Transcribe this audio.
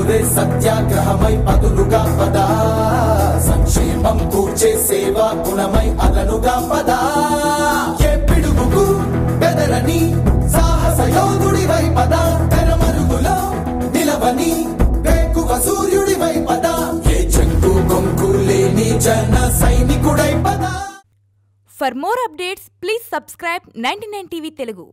పలుకులే సత్యాగ్రహమై పదులుగా పదా సంక్షేమం కూర్చే సేవా గుణమై అదనుగా పదా ఏ పిడుగుకు బెదరని సాహస యోధుడివై పదా తెరమరుగులో నిలవని వేకువ సూర్యుడివై పదా ఏ చెక్కు కొంకు లేని జన సైనికుడై పదా. For more updates, please subscribe 99 TV Telugu.